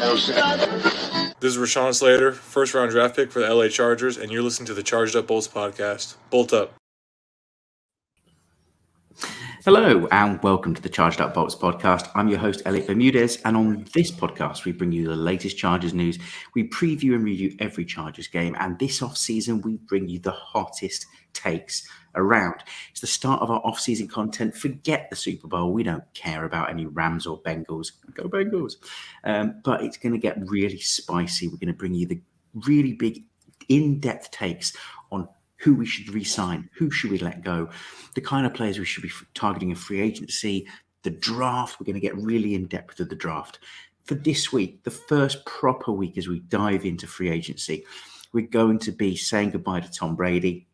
This is Rashawn Slater, first round draft pick for the LA Chargers, and you're listening to the Charged Up Bolts podcast. Bolt up. Hello and welcome to the Charged Up Bolts podcast. I'm your host, Elliot Bermudez, and on this podcast, we bring you the latest Chargers news. We preview and review every Chargers game, and this off-season, we bring you the hottest takes around. It's the start of our off-season content. Forget the Super Bowl. We don't care about any Rams or Bengals. Go Bengals. But it's going to get really spicy. We're going to bring you the really big, in-depth takes on who we should re-sign, who should we let go, the kind of players we should be targeting in free agency, the draft. We're going to get really in-depth with the draft. For this week, the first proper week as we dive into free agency, we're going to be saying goodbye to Tom Brady.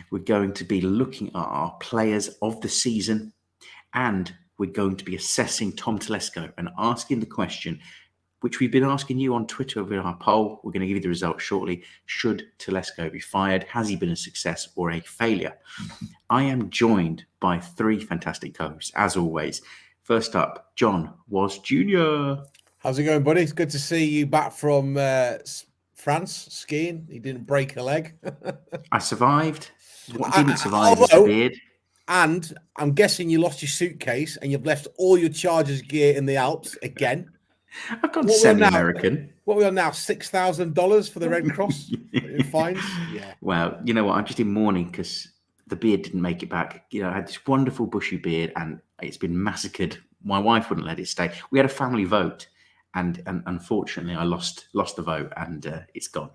We're going to be looking at our players of the season, and we're going to be assessing Tom Telesco and asking the question, which we've been asking you on Twitter over our poll. We're going to give you the results shortly. Should Telesco be fired? Has he been a success or a failure? I am joined by three fantastic co-hosts, as always. First up, John Was Jr. How's it going, buddy? It's good to see you back from France skiing. You didn't break a leg. I survived. What didn't survive is the beard. And I'm guessing you lost your suitcase and you've left all your Chargers gear in the Alps again. I've gone semi-American. What are we on now? $6,000 for the Red Cross in fines? Yeah. Well, you know what? I'm just in mourning because the beard didn't make it back. You know, I had this wonderful bushy beard and it's been massacred. My wife wouldn't let it stay. We had a family vote and unfortunately I lost the vote and it's gone.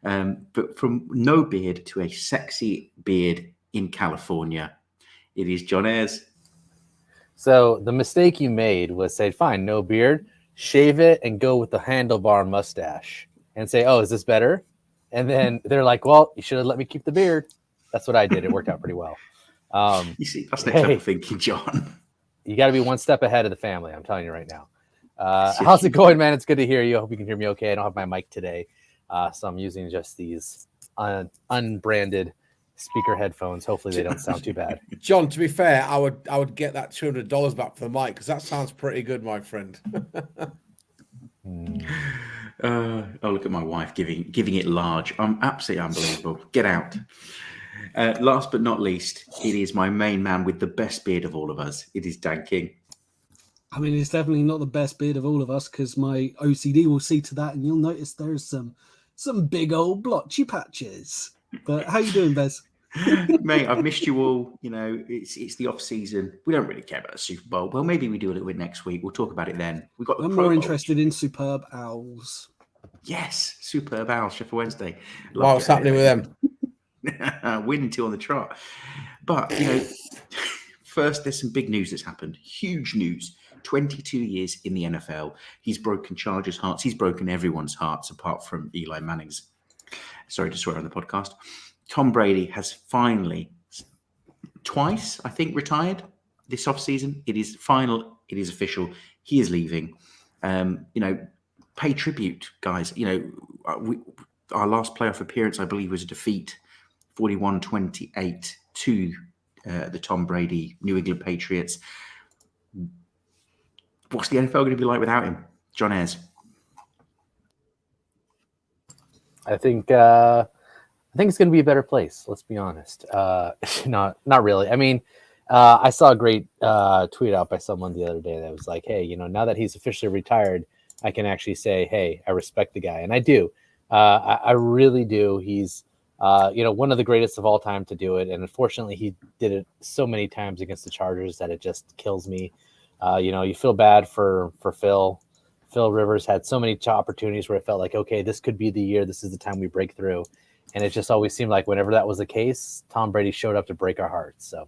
But from no beard to a sexy beard in California, it is John Ayres. So the mistake you made was say, fine, no beard. Shave it and go with the handlebar mustache and say, oh, is this better? And then they're like, well, you should have let me keep the beard. That's what I did. It worked out pretty well. You see, that's next level thinking, John. You got to be one step ahead of the family. I'm telling you right now. How's it going, man? It's good to hear you. I hope you can hear me okay. I don't have my mic today. So I'm using just these unbranded speaker headphones. Hopefully they don't sound too bad. John, to be fair, I would get that $200 back for the mic because that sounds pretty good, my friend. Oh, look at my wife giving it large. I'm absolutely unbelievable. Get out. Last but not least, it is my main man with the best beard of all of us. It is Dan King. I mean, it's definitely not the best beard of all of us because my OCD will see to that, and you'll notice there's some big old blotchy patches. But how you doing, Bez? Mate, I've missed you all. You know, it's the off season. We don't really care about the Super Bowl. Well, maybe we do a little bit next week. We'll talk about it then. I'm more interested in Superb Owls. Yes, Superb Owls, Sheffield Wednesday. What's happening with them? Winning two on the trot. But, you know, first, there's some big news that's happened. Huge news. 22 years in the NFL. He's broken Chargers' hearts. He's broken everyone's hearts apart from Eli Manning's. Sorry to swear on the podcast. Tom Brady has finally, twice, I think, retired this offseason. It is final. It is official. He is leaving. You know, pay tribute, guys. You know, our last playoff appearance, I believe, was a defeat, 41-28 to the Tom Brady New England Patriots. What's the NFL going to be like without him? John Ayres. I think it's going to be a better place. Let's be honest. Not really. I mean, I saw a great tweet out by someone the other day that was like, hey, you know, now that he's officially retired, I can actually say, hey, I respect the guy. And I do. I really do. He's, you know, one of the greatest of all time to do it. And unfortunately, he did it so many times against the Chargers that it just kills me. You know, you feel bad for Phil. Phil Rivers had so many opportunities where it felt like, okay, this could be the year. This is the time we break through. And it just always seemed like whenever that was the case, Tom Brady showed up to break our hearts. So,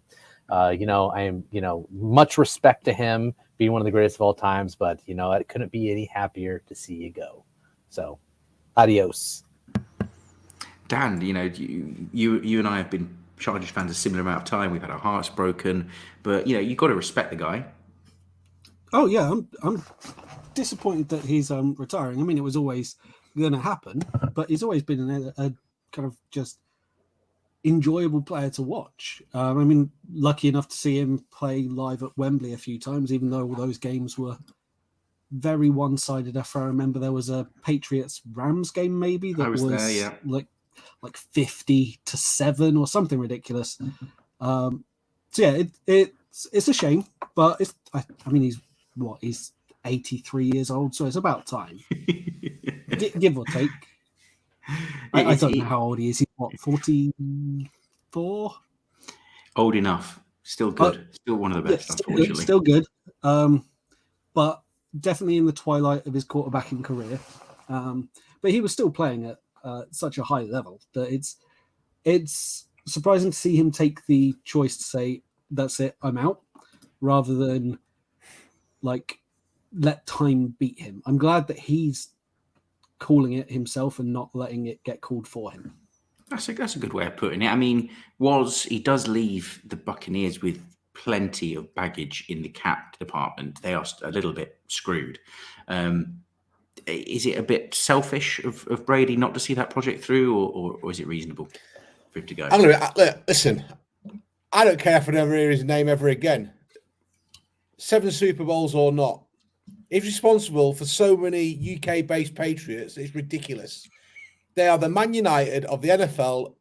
you know, I am, you know, much respect to him being one of the greatest of all times, but, you know, I couldn't be any happier to see you go. So, adios. Dan, you know, you and I have been Chargers fans a similar amount of time. We've had our hearts broken, but, you know, you've got to respect the guy. Oh, yeah, I'm disappointed that he's retiring. I mean, it was always going to happen, but he's always been a kind of just enjoyable player to watch. I mean, lucky enough to see him play live at Wembley a few times, even though all those games were very one-sided. If I remember, there was a Patriots-Rams game maybe that I was there, yeah. like 50-7 or something ridiculous. So yeah, it's a shame, but I mean, he's 83 years old, so it's about time, give or take. I don't know how old he is. He's what, 44? Old enough. Still good. Still one of the best, unfortunately. Still good. But definitely in the twilight of his quarterbacking career. But he was still playing at such a high level that it's surprising to see him take the choice to say, "That's it, I'm out," rather than like let time beat him. I'm glad that he's calling it himself and not letting it get called for him. That's a good way of putting it. I mean, he does leave the Buccaneers with plenty of baggage in the cap department. They are a little bit screwed. Is it a bit selfish of Brady not to see that project through, or is it reasonable for him to go? Listen, I don't care if I never hear his name ever again. 7 Super Bowls or not, he's responsible for so many UK-based Patriots. It's ridiculous. They are the Man United of the NFL.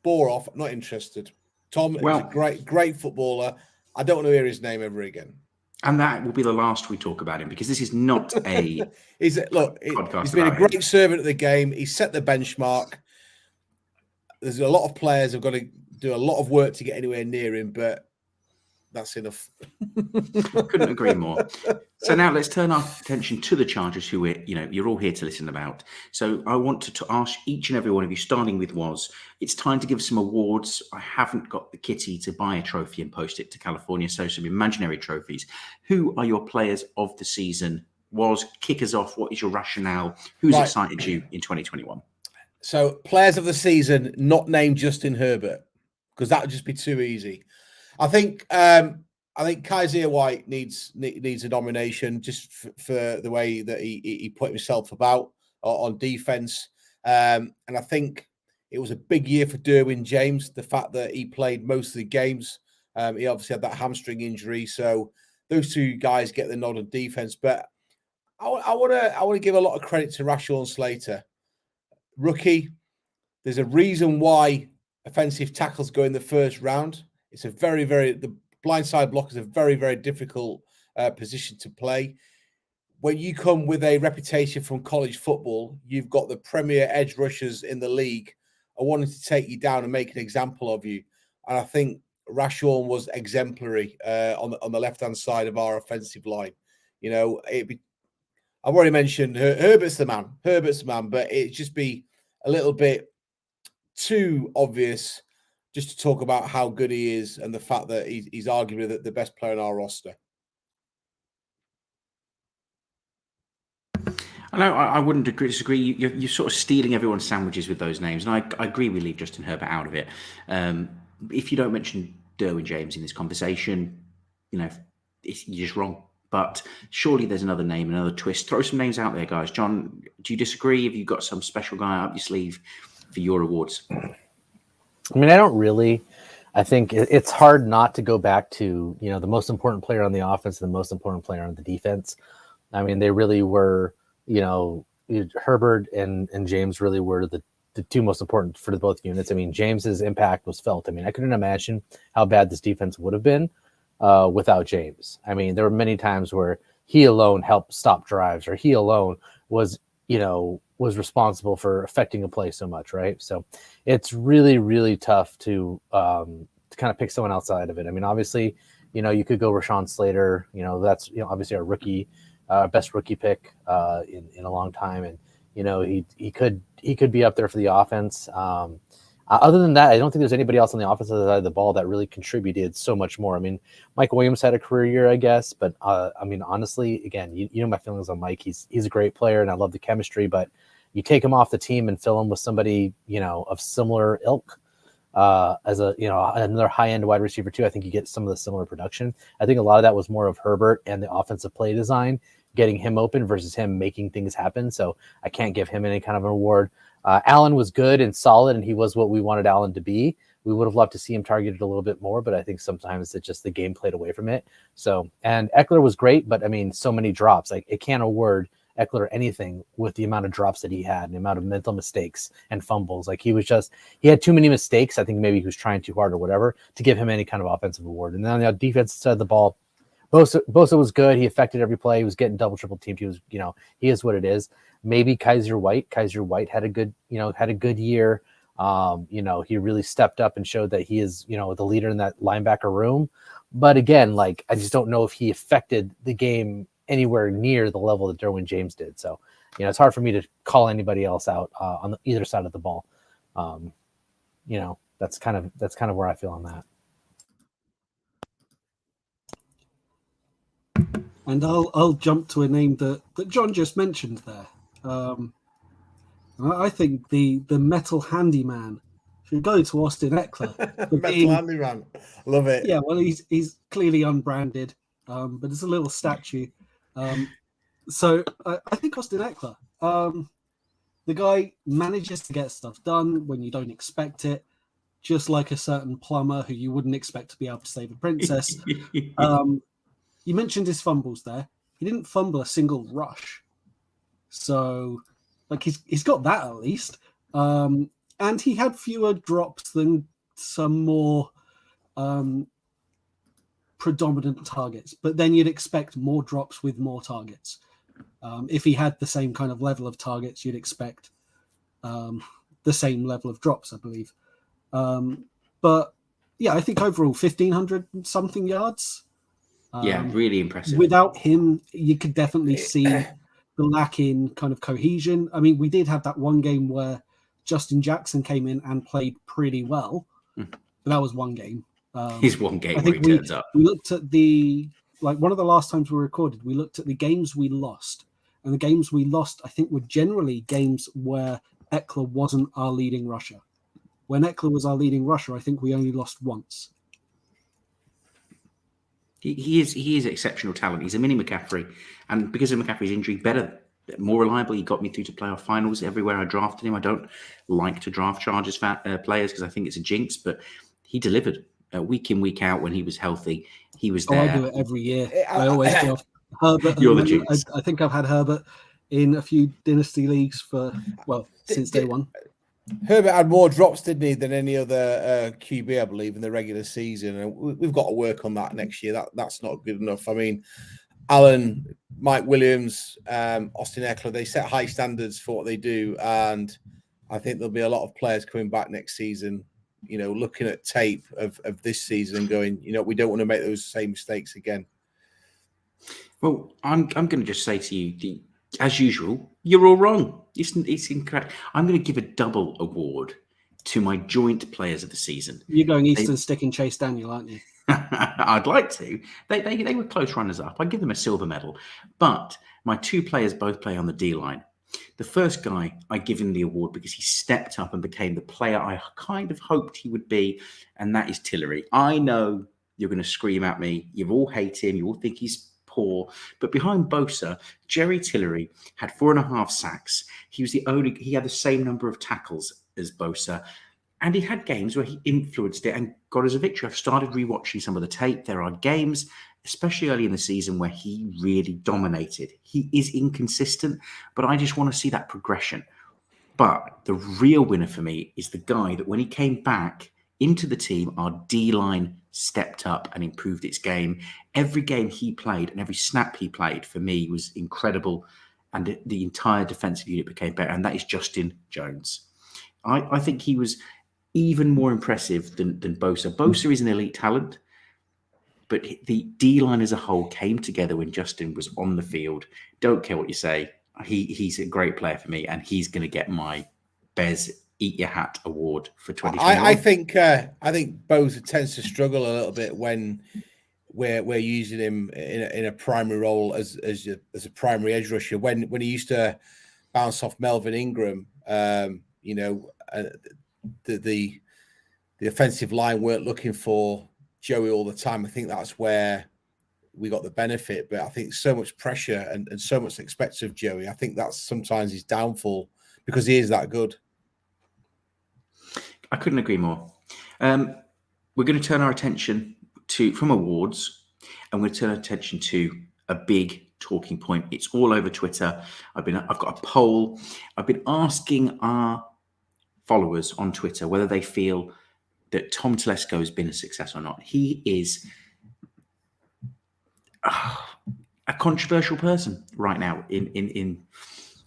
Bore off. Not interested. Tom is a great footballer. I don't want to hear his name ever again. And that will be the last we talk about him, because this is not a he's been a great servant of the game. He's set the benchmark. There's a lot of players who've got to do a lot of work to get anywhere near him, but that's enough. Couldn't agree more. So now let's turn our attention to the Chargers, who you're all here to listen about. So I want to ask each and every one of you, starting with Woz, it's time to give some awards. I haven't got the kitty to buy a trophy and post it to California, so some imaginary trophies. Who are your players of the season? Woz, kick us off. What is your rationale? Who's excited you in 2021? So players of the season, not named Justin Herbert, because that would just be too easy. I think Kaiser White needs a nomination just for the way that he put himself about on defense. And I think it was a big year for Derwin James, the fact that he played most of the games. He obviously had that hamstring injury. So those two guys get the nod on defense. But I want to give a lot of credit to Rashawn Slater. Rookie, there's a reason why offensive tackles go in the first round. It's a the blindside block is a very, very difficult position to play. When you come with a reputation from college football, you've got the premier edge rushers in the league are wanting to take you down and make an example of you. And I think Rashawn was exemplary on the left-hand side of our offensive line. I've already mentioned Herbert's the man, but it'd just be a little bit too obvious just to talk about how good he is and the fact that he's arguably the best player on our roster. I wouldn't disagree. You're sort of stealing everyone's sandwiches with those names, and I agree we leave Justin Herbert out of it. If you don't mention Derwin James in this conversation, you're just wrong. But surely there's another name, another twist. Throw some names out there, guys. John, do you disagree? Have you got some special guy up your sleeve for your awards? I mean, I don't really. I think it's hard not to go back to, the most important player on the offense and the most important player on the defense. I mean, they really were, Herbert and James really were the two most important for both units. I mean, James's impact was felt. I mean, I couldn't imagine how bad this defense would have been without James. I mean, there were many times where he alone helped stop drives, or he alone was responsible for affecting a play so much, right? So it's really, really tough to kind of pick someone outside of it. I mean, obviously, you could go Rashawn Slater. That's obviously our rookie, best rookie pick in a long time, and he could be up there for the offense. Other than that, I don't think there's anybody else on the offensive side of the ball that really contributed so much more. I mean, Mike Williams had a career year, I guess, but I mean, honestly, again, you know my feelings on Mike. He's a great player, and I love the chemistry, but you take him off the team and fill him with somebody of similar ilk as another high-end wide receiver too. I think you get some of the similar production. I think a lot of that was more of Herbert and the offensive play design, getting him open versus him making things happen. So I can't give him any kind of an award. Allen was good and solid, and he was what we wanted Allen to be. We would have loved to see him targeted a little bit more, but I think sometimes it's just the game played away from it. So, and Eckler was great, but I mean, so many drops. Like, it can't award Eckler anything with the amount of drops that he had and the amount of mental mistakes and fumbles. Like, he had too many mistakes. I think maybe he was trying too hard or whatever to give him any kind of offensive award. And then on the defensive side of the ball, Bosa was good. He affected every play. He was getting double, triple teamed. He was, he is what it is. Maybe Kaiser White had a good year. He really stepped up and showed that he is, the leader in that linebacker room. But again, like, I just don't know if he affected the game anywhere near the level that Derwin James did. So, it's hard for me to call anybody else out on either side of the ball. That's kind of where I feel on that. And I'll jump to a name that John just mentioned there. I think the metal handyman should go to Austin Eckler. Metal handyman, love it. Yeah, well, he's clearly unbranded, but it's a little statue. So I think Austin Eckler, the guy manages to get stuff done when you don't expect it, just like a certain plumber who you wouldn't expect to be able to save a princess. You mentioned his fumbles there. He didn't fumble a single rush. So, like, he's got that at least. And he had fewer drops than some more predominant targets. But then you'd expect more drops with more targets. If he had the same kind of level of targets, you'd expect the same level of drops, I believe. But, yeah, I think overall 1,500 something yards. Really impressive. Without him, you could definitely see the lack in kind of cohesion. I mean, we did have that one game where Justin Jackson came in and played pretty well, but that was one game. His one game I where think he turns up. We looked at one of the last times we recorded, we looked at the games we lost. And the games we lost, I think, were generally games where Eckler wasn't our leading rusher. When Eckler was our leading rusher, I think we only lost once. He is exceptional talent. He's a mini McCaffrey, and because of McCaffrey's injury, better, more reliable. He got me through to playoff finals everywhere I drafted him. I don't like to draft Chargers players because I think it's a jinx, but he delivered week in, week out when he was healthy. He was there. I do it every year. I always draft Herbert. You're the jinx. I think I've had Herbert in a few dynasty leagues since day one. Herbert had more drops, didn't he, than any other QB, I believe, in the regular season. And we've got to work on that next year. That's not good enough. I mean, Allen, Mike Williams, Austin Eckler, they set high standards for what they do. And I think there'll be a lot of players coming back next season, looking at tape of this season and going, we don't want to make those same mistakes again. Well, I'm going to just say to you, as usual, you're all wrong. It's incorrect. I'm going to give a double award to my joint players of the season. You're going Eastern Stick and Chase Daniel, aren't you? I'd like to. They were close runners up. I'd give them a silver medal. But my two players both play on the D line. The first guy, I give him the award because he stepped up and became the player I kind of hoped he would be, and that is Tillery. I know you're going to scream at me. You all hate him. You all think he's poor, but behind Bosa, Jerry Tillery had 4.5 sacks. He had the same number of tackles as Bosa, and he had games where he influenced it and got us a victory. I've started rewatching some of the tape. There are games, especially early in the season, where he really dominated. He is inconsistent, but I just want to see that progression. But the real winner for me is the guy that when he came back into the team, our D-line stepped up and improved its game. Every game he played and every snap he played for me was incredible, and the entire defensive unit became better, and that is Justin Jones. I think he was even more impressive than Bosa. Bosa is an elite talent, but the D-line as a whole came together when Justin was on the field. Don't care what you say. He's a great player for me, and he's going to get my Bez Eat Your Hat award for 2021. I think Bosa tends to struggle a little bit when we're using him in a primary role as a primary edge rusher. When he used to bounce off Melvin Ingram, the offensive line weren't looking for Joey all the time. I think that's where we got the benefit. But I think so much pressure and so much expected of Joey. I think that's sometimes his downfall because he is that good. I couldn't agree more. We're going to turn our attention from awards, and we're going to turn our attention to a big talking point. It's all over Twitter. I've got a poll. I've been asking our followers on Twitter whether they feel that Tom Telesco has been a success or not. He is a controversial person right now in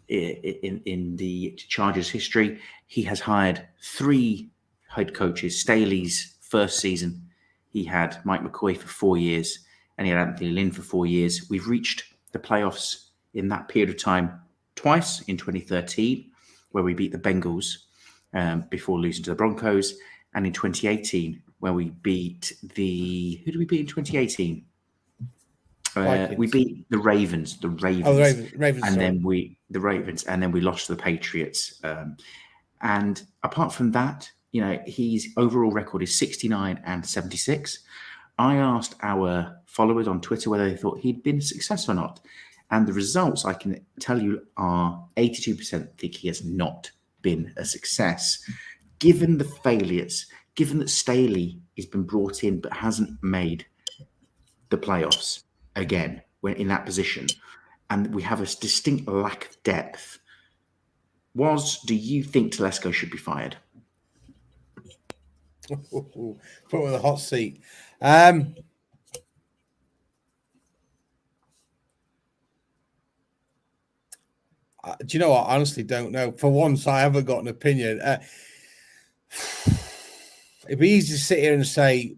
the Chargers history. He has hired 3 head coaches. Staley's first season, he had Mike McCoy for 4 years, and he had Anthony Lynn for 4 years. We've reached the playoffs in that period of time twice, in 2013, where we beat the Bengals before losing to the Broncos, and in 2018, where we beat who did we beat in 2018? We beat the Ravens. Oh, the Ravens. And then we lost to the Patriots. And apart from that, his overall record is 69-76. I asked our followers on Twitter whether they thought he'd been a success or not. And the results, I can tell you, are 82% think he has not been a success. Given the failures, given that Staley has been brought in but hasn't made the playoffs again, we're in that position, and we have a distinct lack of depth. Do you think Telesco should be fired? Put him on the hot seat. Do you know what? I honestly don't know. For once, I haven't got an opinion. It'd be easy to sit here and say,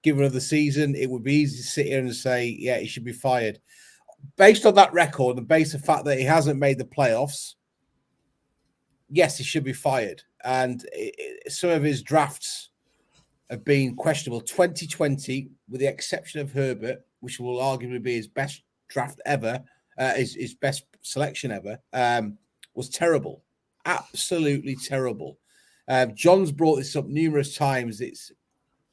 give another season. It would be easy to sit here and say, yeah, he should be fired. Based on that record and based on the fact that he hasn't made the playoffs, yes, he should be fired. And some of his drafts have been questionable. 2020, with the exception of Herbert, which will arguably be his best draft ever, his best selection ever, was terrible. Absolutely terrible. John's brought this up numerous times. It's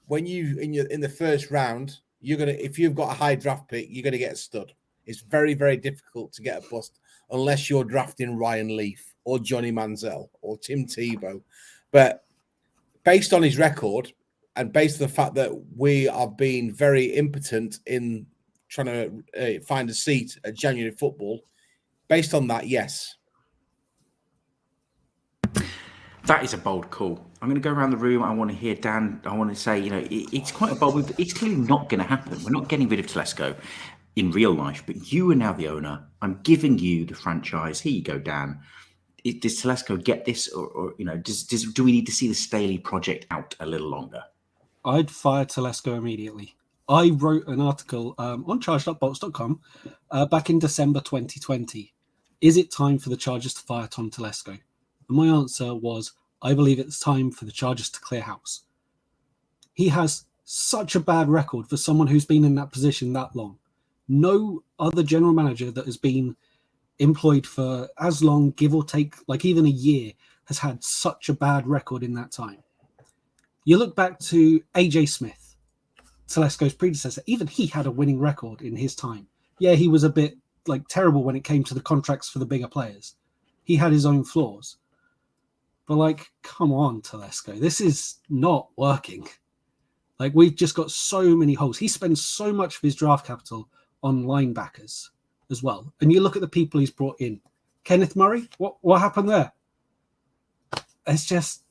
when you in the first round, if you've got a high draft pick, you're gonna get a stud. It's very, very difficult to get a bust unless you're drafting Ryan Leaf or Johnny Manziel or Tim Tebow. But based on his record and based on the fact that we are being very impotent in trying to find a seat at January football, based on that, yes. That is a bold call. I'm going to go around the room. I want to hear Dan. I want to say, it's quite a bold move. It's clearly not going to happen. We're not getting rid of Telesco in real life, but you are now the owner. I'm giving you the franchise. Here you go, Dan. Does Telesco get this, or do we need to see the Staley project out a little longer? I'd fire Telesco immediately. I wrote an article on charged.bolts.com back in December 2020. Is it time for the Chargers to fire Tom Telesco? And my answer was, I believe it's time for the Chargers to clear house. He has such a bad record for someone who's been in that position that long. No other general manager that has been employed for as long, give or take, like even a year, has had such a bad record in that time. You look back to AJ Smith, Telesco's predecessor, even he had a winning record in his time. Yeah, he was a bit terrible when it came to the contracts for the bigger players. He had his own flaws. But come on, Telesco, this is not working. We've just got so many holes. He spends so much of his draft capital on linebackers as well. And you look at the people he's brought in. Kenneth Murray, what happened there? It's just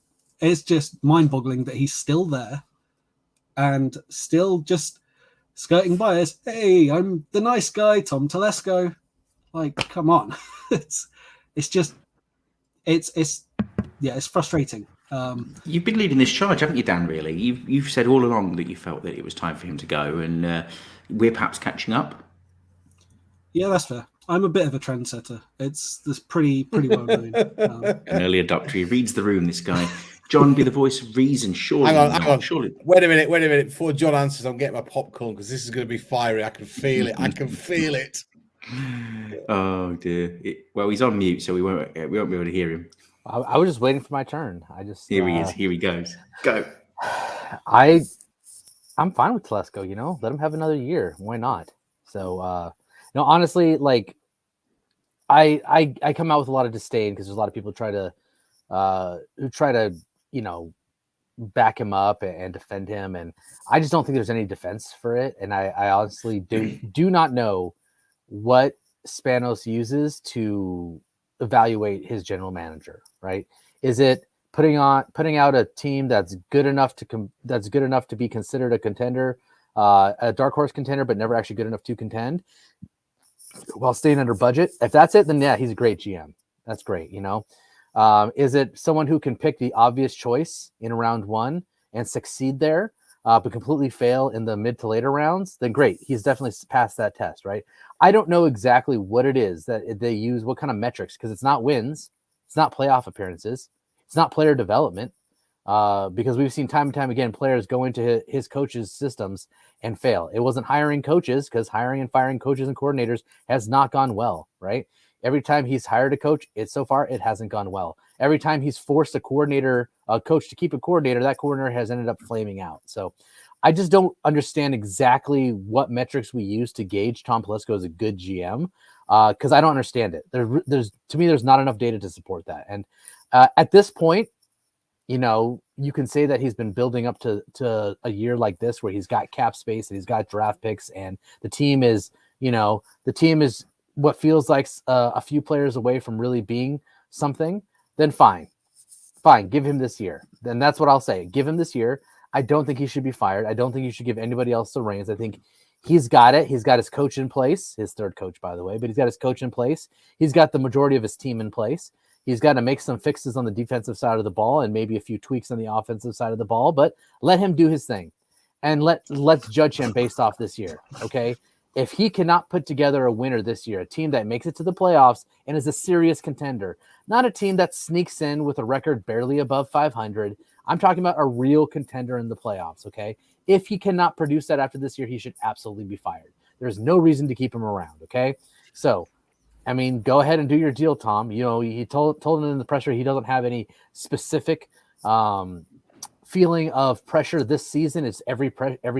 mind-boggling that he's still there and still just skirting by us. Hey, I'm the nice guy, Tom Telesco. Come on. It's frustrating. You've been leading this charge, haven't you, Dan, really? You've said all along that you felt that it was time for him to go, and we're perhaps catching up. Yeah, that's fair. I'm a bit of a trendsetter. It's pretty well known. An early adopter. He reads the room, this guy. John, be the voice of reason, surely. Hang on. Surely. Wait a minute. Before John answers, I'm getting my popcorn because this is going to be fiery. I can feel it. Oh, dear. Well, he's on mute, so we won't be able to hear him. I was just waiting for my turn. Here he is. Here he goes. Go. I'm fine with Telesco. Let him have another year. Why not? So, honestly, I come out with a lot of disdain because there's a lot of people who try to back him up and defend him. And I just don't think there's any defense for it. And I honestly do not know what Spanos uses to evaluate his general manager, right? Is it putting out a team that's good enough to be considered a contender, a dark horse contender, but never actually good enough to contend while staying under budget? If that's it, then yeah, he's a great GM. That's great. Is it someone who can pick the obvious choice in round one and succeed there, but completely fail in the mid to later rounds? Then great. He's definitely passed that test, right? I don't know exactly what it is that they use, what kind of metrics, because it's not wins, it's not playoff appearances, it's not player development, because we've seen time and time again players go into his coaches' systems and fail. It wasn't hiring coaches, because hiring and firing coaches and coordinators has not gone well, right? Every time he's hired a coach, so far it hasn't gone well. Every time he's forced a coach to keep a coordinator, that coordinator has ended up flaming out. So I just don't understand exactly what metrics we use to gauge Tom Telesco as a good GM, because I don't understand it. To me, there's not enough data to support that. And at this point, you can say that he's been building up to a year like this where he's got cap space and he's got draft picks, and the team is what feels like a few players away from really being something. Then fine, give him this year. Then that's what I'll say. Give him this year. I don't think he should be fired. I don't think you should give anybody else the reins. I think he's got it. He's got his coach in place, his third coach, by the way, but he's got his coach in place. He's got the majority of his team in place. He's got to make some fixes on the defensive side of the ball and maybe a few tweaks on the offensive side of the ball, but let him do his thing. And let's judge him based off this year, okay? If he cannot put together a winner this year, a team that makes it to the playoffs and is a serious contender, not a team that sneaks in with a record barely above 500. I'm talking about a real contender in the playoffs, okay? If he cannot produce that after this year, he should absolutely be fired. There's no reason to keep him around, okay? So, I mean, go ahead and do your deal, Tom. He told him in the presser he doesn't have any specific feeling of pressure this season. It's every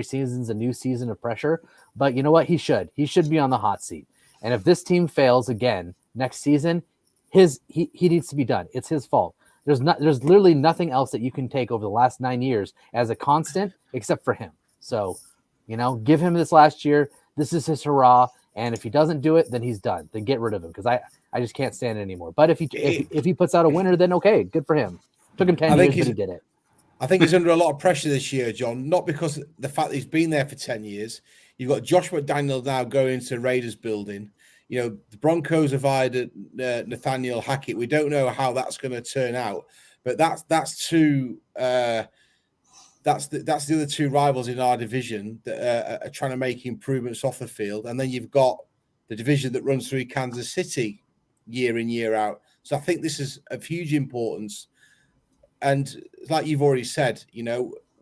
season's a new season of pressure. But you know what? He should be on the hot seat. And if this team fails again next season, he needs to be done. It's his fault. There's literally nothing else that you can take over the last 9 years as a constant except for him. So, give him this last year. This is his hurrah. And if he doesn't do it, then he's done. Then get rid of him, because I just can't stand it anymore. But if he puts out a winner, then okay, good for him. Took him 10 years, but he did it. I think he's under a lot of pressure this year, John, not because of the fact that he's been there for 10 years. You've got Josh McDaniel now going into Raiders building. The Broncos have hired Nathaniel Hackett. We don't know how that's going to turn out, but that's the other two rivals in our division that are trying to make improvements off the field. And then you've got the division that runs through Kansas City year in, year out. So I think this is of huge importance. And like you've already said,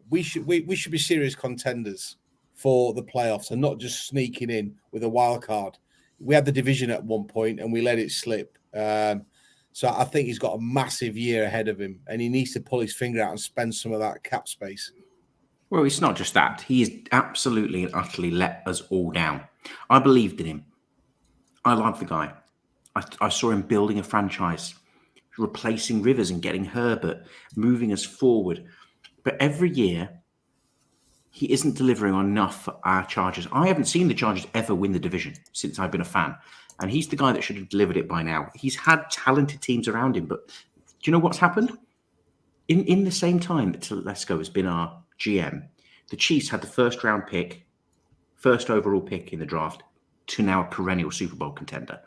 we should be serious contenders for the playoffs and not just sneaking in with a wild card. We had the division at one point and we let it slip. So I think he's got a massive year ahead of him, and he needs to pull his finger out and spend some of that cap space. Well, it's not just that. He has absolutely and utterly let us all down. I believed in him. I love the guy. I saw him building a franchise, replacing Rivers and getting Herbert, moving us forward. But every year, he isn't delivering on enough for our Chargers. I haven't seen the Chargers ever win the division since I've been a fan. And he's the guy that should have delivered it by now. He's had talented teams around him. But do you know what's happened? In the same time that Telesco has been our GM, the Chiefs had the first overall pick in the draft, to now a perennial Super Bowl contender.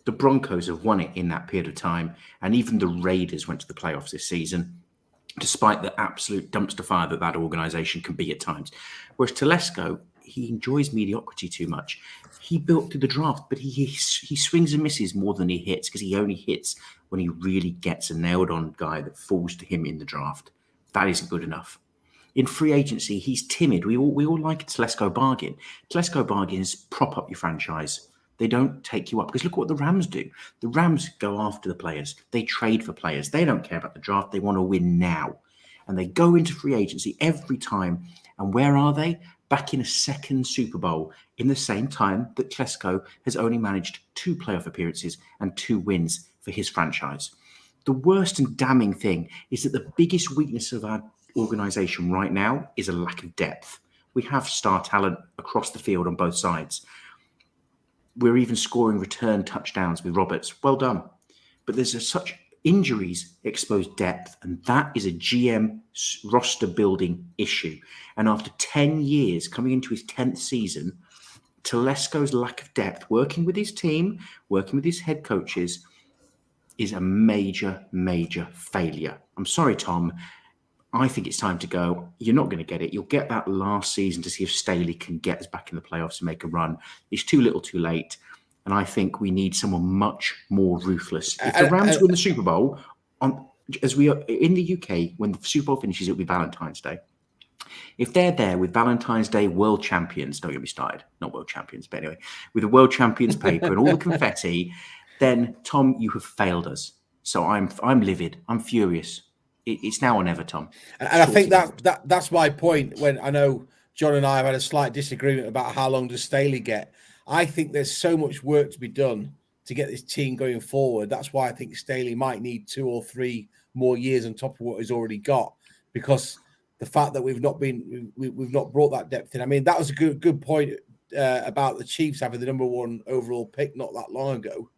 The Broncos have won it in that period of time. And even the Raiders went to the playoffs this season, despite the absolute dumpster fire that organization can be at times. Whereas Telesco, he enjoys mediocrity too much. He built through the draft, but he swings and misses more than he hits, because he only hits when he really gets a nailed-on guy that falls to him in the draft. That isn't good enough. In free agency, he's timid. We all like a Telesco bargain. Telesco bargains prop up your franchise. They don't take you up, because look what the Rams do. The Rams go after the players. They trade for players. They don't care about the draft. They want to win now. And they go into free agency every time. And where are they? Back in a second Super Bowl, in the same time that Telesco has only managed 2 playoff appearances and 2 wins for his franchise. The worst and damning thing is that the biggest weakness of our organization right now is a lack of depth. We have star talent across the field on both sides. We're even scoring return touchdowns with Roberts. Well done. But there's such injuries exposed depth, and that is a GM roster building issue. And after 10 years, coming into his 10th season, Telesco's lack of depth, working with his team, working with his head coaches, is a major, major failure. I'm sorry, Tom. I think it's time to go. You're not going to get it. You'll get that last season to see if Staley can get us back in the playoffs and make a run. It's too little too late. And I think we need someone much more ruthless. If the Rams win the Super Bowl, as we are in the UK, when the Super Bowl finishes, it'll be Valentine's Day. If they're there with Valentine's Day world champions, don't get me started, not world champions, but anyway, with the world champions paper and all the confetti, then Tom, you have failed us. So I'm livid. I'm furious. It's now or never, Tom. And I think that's my point. When I know John and I have had a slight disagreement about how long does Staley get. I think there's so much work to be done to get this team going forward. That's why I think Staley might need 2 or 3 more years on top of what he's already got, because the fact that we've not brought that depth in. I mean, that was a good point about the Chiefs having the number 1 overall pick not that long ago,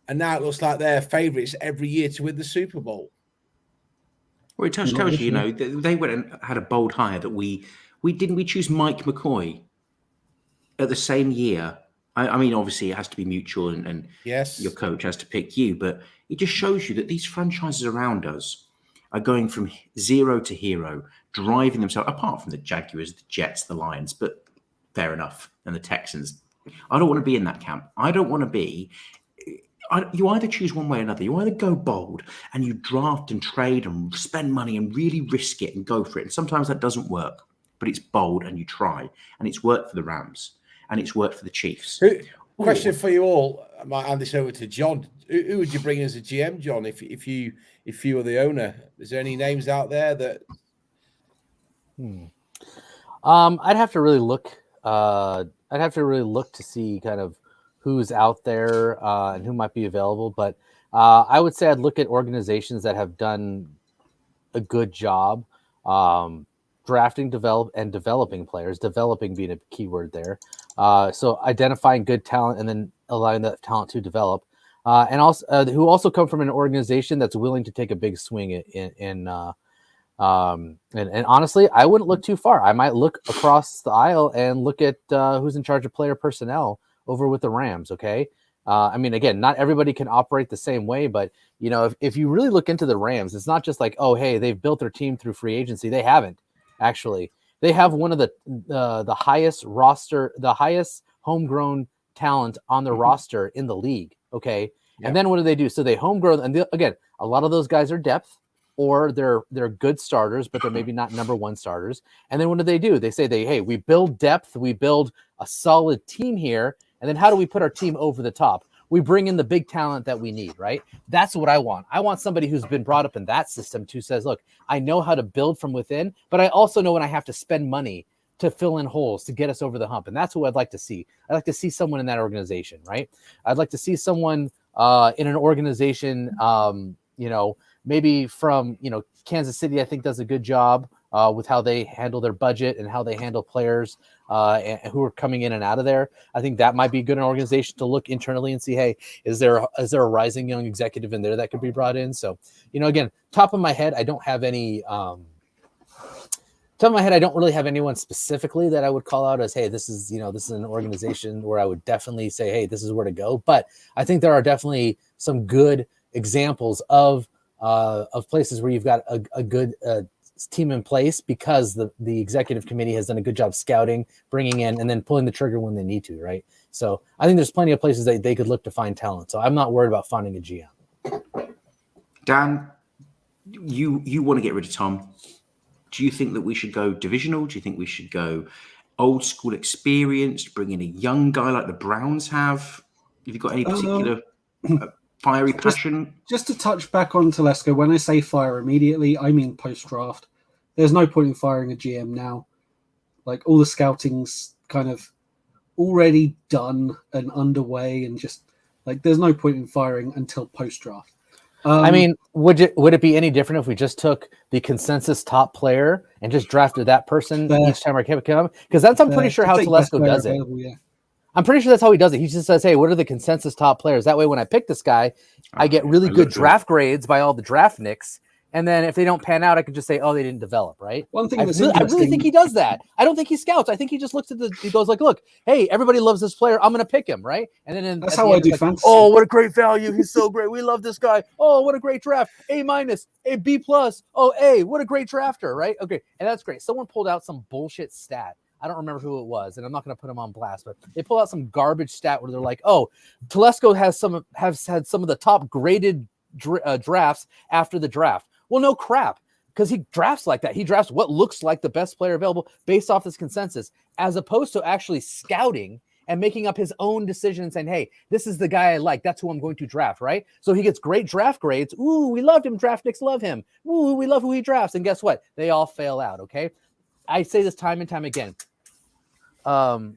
and now it looks like they're favourites every year to win the Super Bowl. Well, it tells you, they went and had a bold hire that we choose Mike McCoy at the same year. I mean, obviously it has to be mutual, and yes, your coach has to pick you, but it just shows you that these franchises around us are going from zero to hero, driving themselves, apart from the Jaguars, the Jets, the Lions, but fair enough, and the Texans. I don't want to be in that camp. I don't want to be... You either choose one way or another. You either go bold and you draft and trade and spend money and really risk it and go for it. And sometimes that doesn't work, but it's bold and you try. And it's worked for the Rams and it's worked for the Chiefs. Question for you all. I might hand this over to John. Who would you bring in as a GM, John, if you were the owner? Is there any names out there that... I'd have to really look. I'd have to really look to see kind of who's out there and who might be available. But I would say I'd look at organizations that have done a good job drafting, developing players, developing being a key word there. So identifying good talent and then allowing that talent to develop. And also who also come from an organization that's willing to take a big swing and honestly, I wouldn't look too far. I might look across the aisle and look at who's in charge of player personnel over with the Rams. Okay. I mean, again, not everybody can operate the same way, but if you really look into the Rams, it's not just like, oh, hey, they've built their team through free agency. They haven't actually. They have one of the highest roster, the highest homegrown talent on their roster in the league. Okay. Yep. And then what do? So they homegrown. And again, a lot of those guys are depth, or they're good starters, but they're maybe not number 1 starters. And then what do? They say hey, we build depth. We build a solid team here. And then how do we put our team over the top? We bring in the big talent that we need, right? That's what I want. I want somebody who's been brought up in that system who says, look, I know how to build from within, but I also know when I have to spend money to fill in holes to get us over the hump. And that's what I'd like to see. I'd like to see someone in that organization, right? I'd like to see someone in an organization, maybe from, Kansas City, I think does a good job with how they handle their budget and how they handle players who are coming in and out of there. I think that might be a good organization to look internally and see, hey, is there a rising young executive in there that could be brought in? So, again, top of my head, I don't have any. Top of my head, I don't really have anyone specifically that I would call out as, hey, this is an organization where I would definitely say, hey, this is where to go. But I think there are definitely some good examples of places where you've got a good team in place because the executive committee has done a good job scouting, bringing in, and then pulling the trigger when they need to, right? So I think there's plenty of places that they could look to find talent. So I'm not worried about finding a GM. Dan, you want to get rid of Tom. Do you think that we should go divisional? Do you think we should go old school experienced, bring in a young guy like the Browns have? Have you got any particular fiery passion? Just to touch back on Telesco, when I say fire immediately, I mean post-draft. There's no point in firing a GM now. Like, all the scouting's kind of already done and underway, and just like there's no point in firing until post-draft. I mean, would it be any different if we just took the consensus top player and just drafted that person each time our pick come? Because I'm pretty sure how Telesco does it. Yeah. I'm pretty sure that's how he does it. He just says, "Hey, what are the consensus top players?" That way, when I pick this guy, I get really good draft grades by all the draft nicks. And then if they don't pan out, I could just say, "Oh, they didn't develop." Right? One thing I really think he does that. I don't think he scouts. I think he just looks at he goes like, "Look, hey, everybody loves this player. I'm going to pick him." Right? And then that's how I do fantasy. Oh, what a great value! He's so great. We love this guy. Oh, what a great draft. A-, A B+. Oh, A. What a great drafter. Right? Okay, and that's great. Someone pulled out some bullshit stat. I don't remember who it was, and I'm not going to put him on blast, but they pull out some garbage stat where they're like, "Oh, Telesco has had some of the top graded drafts after the draft." Well, no crap, because he drafts like that. He drafts what looks like the best player available based off this consensus, as opposed to actually scouting and making up his own decision and saying, "Hey, this is the guy I like. That's who I'm going to draft." Right? So he gets great draft grades. Ooh, we loved him. Draft nicks love him. Ooh, we love who he drafts. And guess what? They all fail out. Okay, I say this time and time again. I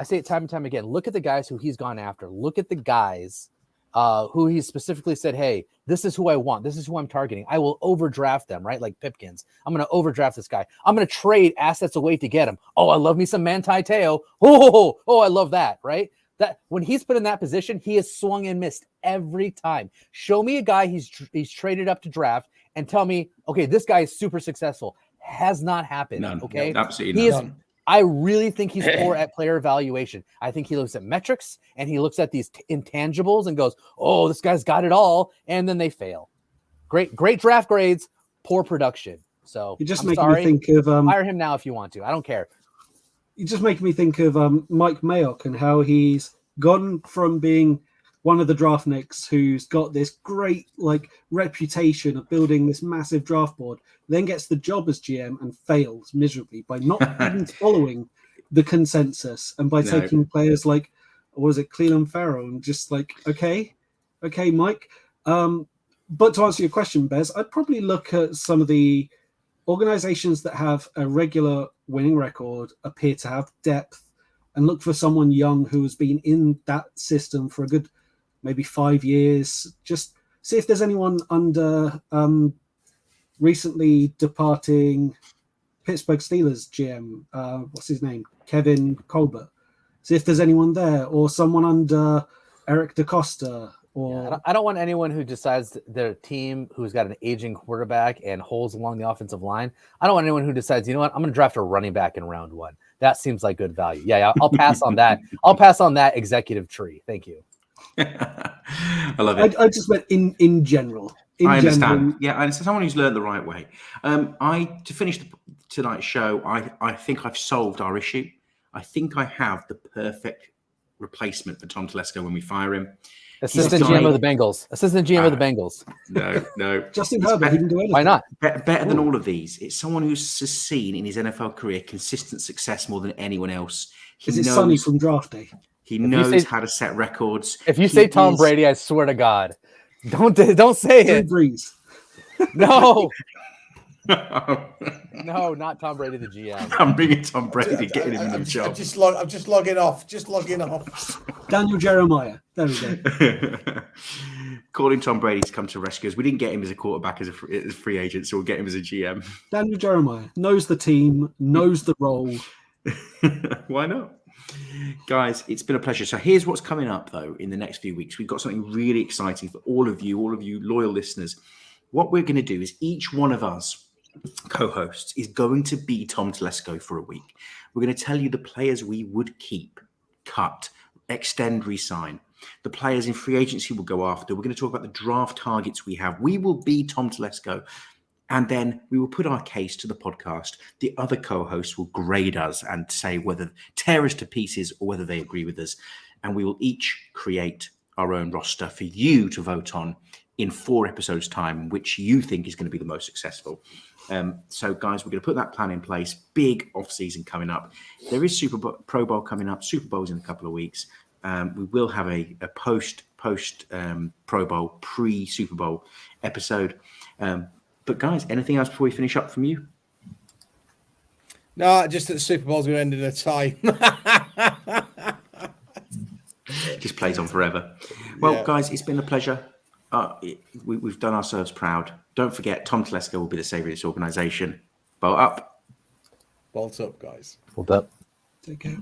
say it time and time again. Look at the guys who he's gone after. Look at the guys who he specifically said, "Hey, this is who I want. This is who I'm targeting. I will overdraft them," right? Like Pipkins. I'm going to overdraft this guy. I'm going to trade assets away to get him. Oh, I love me some Manti Te'o. Oh, I love that, right? That when he's put in that position, he has swung and missed every time. Show me a guy he's traded up to draft and tell me, okay, this guy is super successful. Has not happened. None. Okay, No, absolutely none. I really think he's poor at player evaluation. I think he looks at metrics and he looks at these intangibles and goes, "Oh, this guy's got it all," and then they fail. Great draft grades, poor production. So you're just making me think of fire him now if you want to. I don't care. You just make me think of Mike Mayock and how he's gone from being one of the draft nicks who's got this great reputation of building this massive draft board, then gets the job as GM and fails miserably by not even following the consensus and by taking players like, what was it, Cleveland Farrell, and just okay, Mike. But to answer your question, Bez, I'd probably look at some of the organizations that have a regular winning record, appear to have depth, and look for someone young who has been in that system for a good maybe 5 years. Just see if there's anyone under recently departing Pittsburgh Steelers GM. What's his name? Kevin Colbert. See if there's anyone there, or someone under Eric DaCosta. Or I don't want anyone who decides their team who's got an aging quarterback and holes along the offensive line. I don't want anyone who decides, you know what, I'm going to draft a running back in round 1. That seems like good value. Yeah, I'll pass on that. I'll pass on that executive tree. Thank you. I love it. I just meant in general. I understand. Yeah, and someone who's learned the right way. To finish tonight's show, I think I've solved our issue. I think I have the perfect replacement for Tom Telesco when we fire him. Assistant GM of the Bengals. Assistant GM of the Bengals. No. Justin Herbert, he can do anything. Why not? Better than all of these. It's someone who's seen in his NFL career consistent success more than anyone else. Is it Sonny from draft day? He knows how to set records. If you say Tom Brady, I swear to God, don't say it. Breeze. No. No, not Tom Brady, the GM. I'm bringing Tom Brady, getting him in the job. I'm just logging off. Daniel Jeremiah. There we go. Calling Tom Brady to come to rescue us. We didn't get him as a quarterback as a free agent, so we'll get him as a GM. Daniel Jeremiah knows the team, knows the role. Why not? Guys, it's been a pleasure. So here's what's coming up, though, in the next few weeks. We've got something really exciting for all of you loyal listeners. What we're going to do is each one of us co-hosts is going to be Tom Telesco for a week. We're going to tell you the players we would keep, cut, extend, re-sign. The players in free agency we'll go after. We're going to talk about the draft targets we have. We will be Tom Telesco. And then we will put our case to the podcast. The other co-hosts will grade us and say whether tear us to pieces or whether they agree with us. And we will each create our own roster for you to vote on in 4 episodes' time, which you think is going to be the most successful. So, guys, we're going to put that plan in place. Big off-season coming up. There is Pro Bowl coming up. Super Bowl's in a couple of weeks. We will have a post Pro Bowl, pre-Super Bowl episode. But guys, anything else before we finish up from you? No, just that the Super Bowl's going to end in a tie. Just plays on forever. Well, guys, it's been a pleasure. We've done ourselves proud. Don't forget, Tom Telesco will be the savior of this organisation. Bolt up. Bolt up, guys. Hold up. Take care.